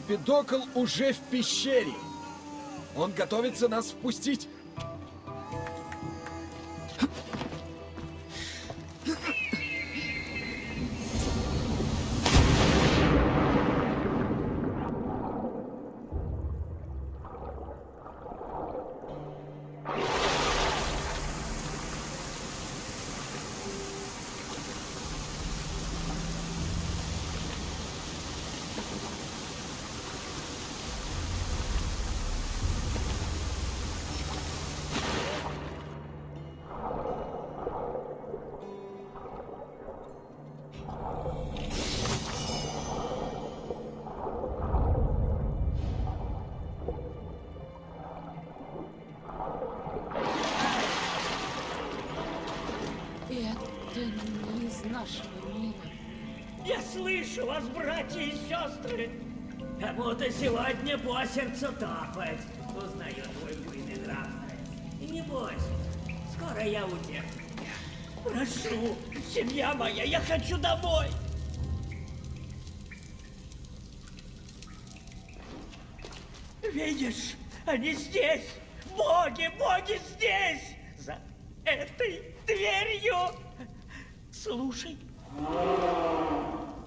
Эмпидокл уже в пещере. Он готовится нас впустить. Это не из нашего мира. Я слышу вас, братья и сестры. Кому-то сегодня по сердцу топать. Узнаю твой буйный нрав. И не бойся, скоро я удержу тебя. Прошу, семья моя, я хочу домой. Видишь, они здесь. Боги, боги здесь. За этой дверью. Слушай.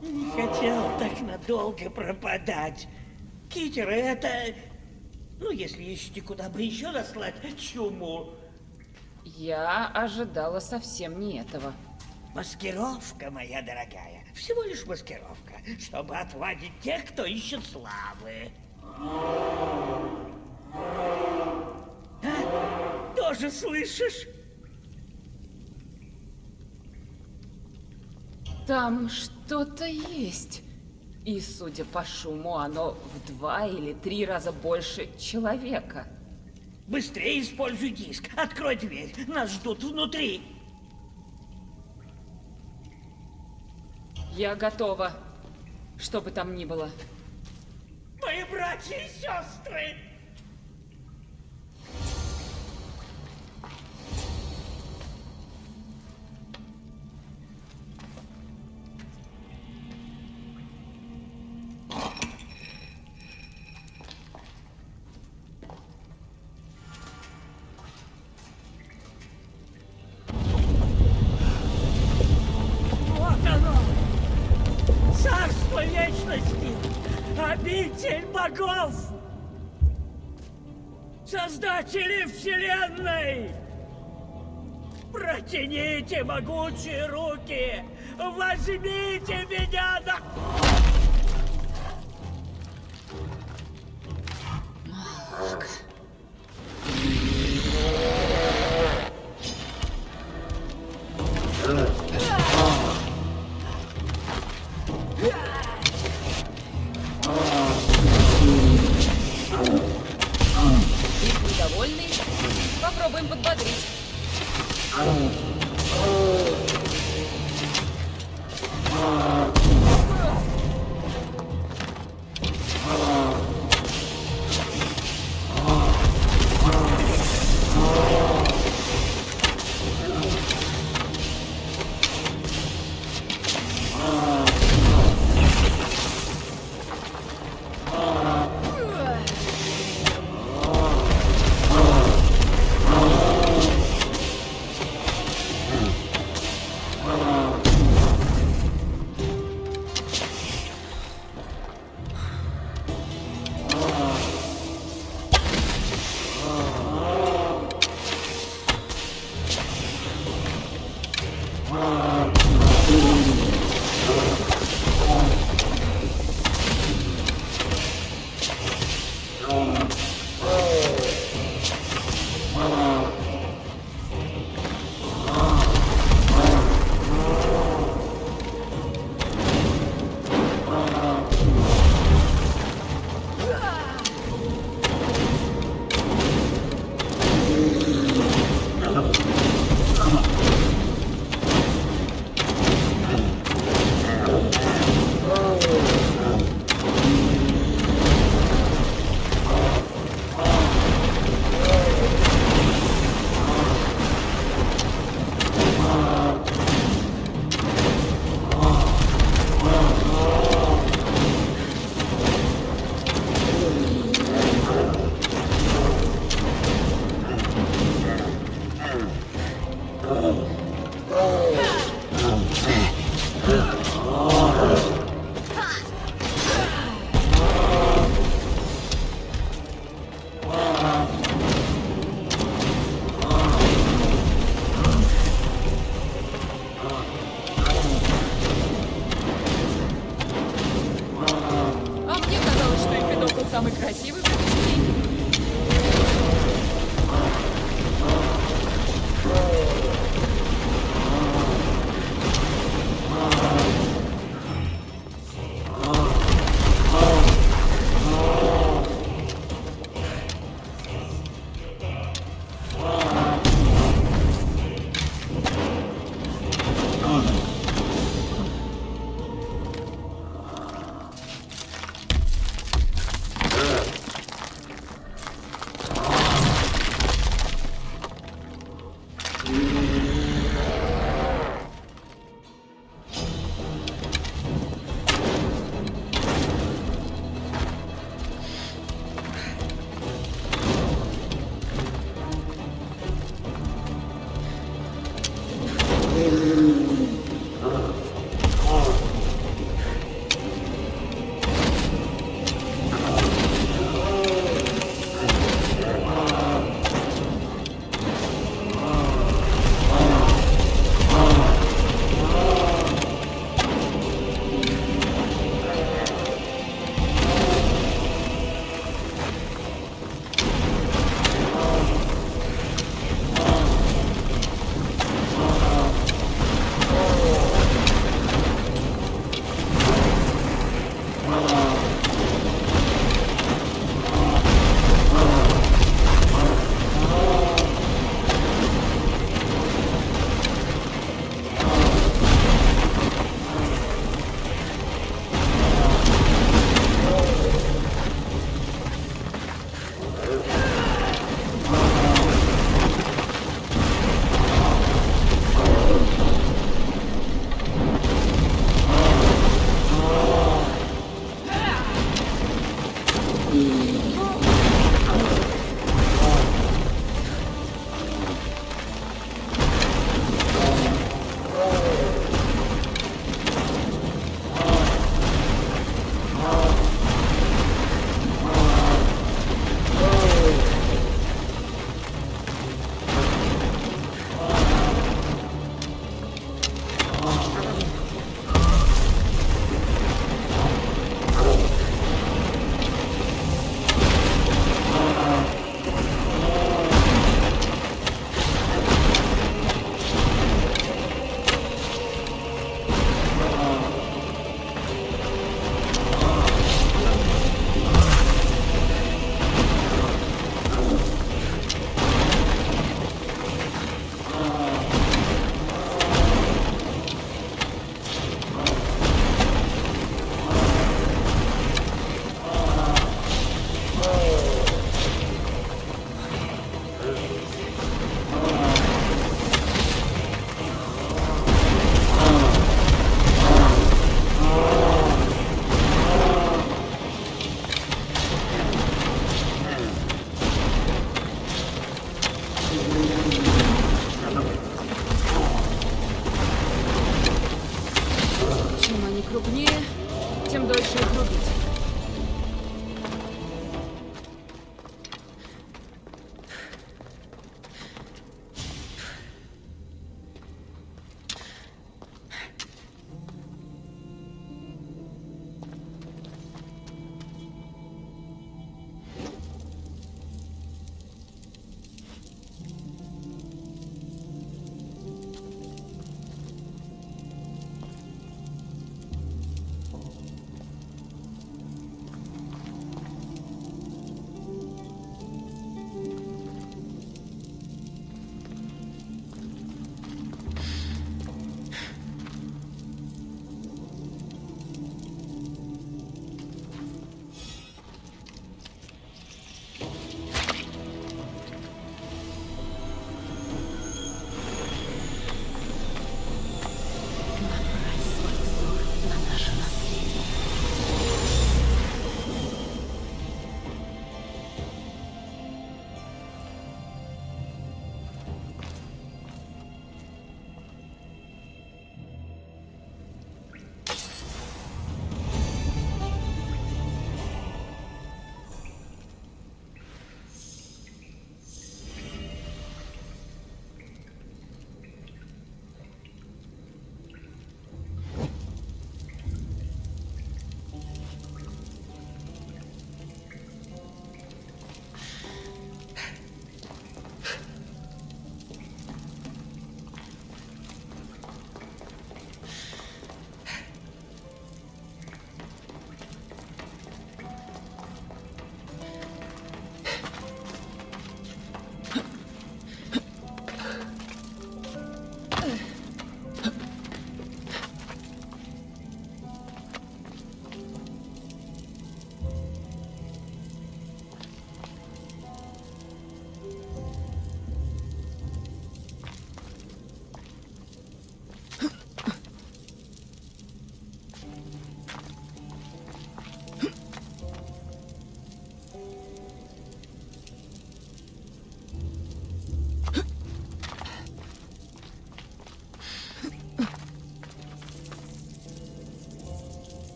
Не хотел так надолго пропадать. Китеры, это... Ну, если ищете, куда бы еще наслать чуму. Я ожидала совсем не этого. Маскировка, моя дорогая. Всего лишь маскировка, чтобы отвадить тех, кто ищет славы. А? Тоже слышишь? Там что-то есть. И, судя по шуму, оно в 2 или 3 раза больше человека. Быстрее используй диск. Открой дверь. Нас ждут внутри. Я готова. Что бы там ни было. Мои братья и сестры! Вот оно! Царство вечности! Обитель богов! Создатели вселенной! Протяните могучие руки! Возьмите меня на... Вид недовольный? Попробуем подбодрить.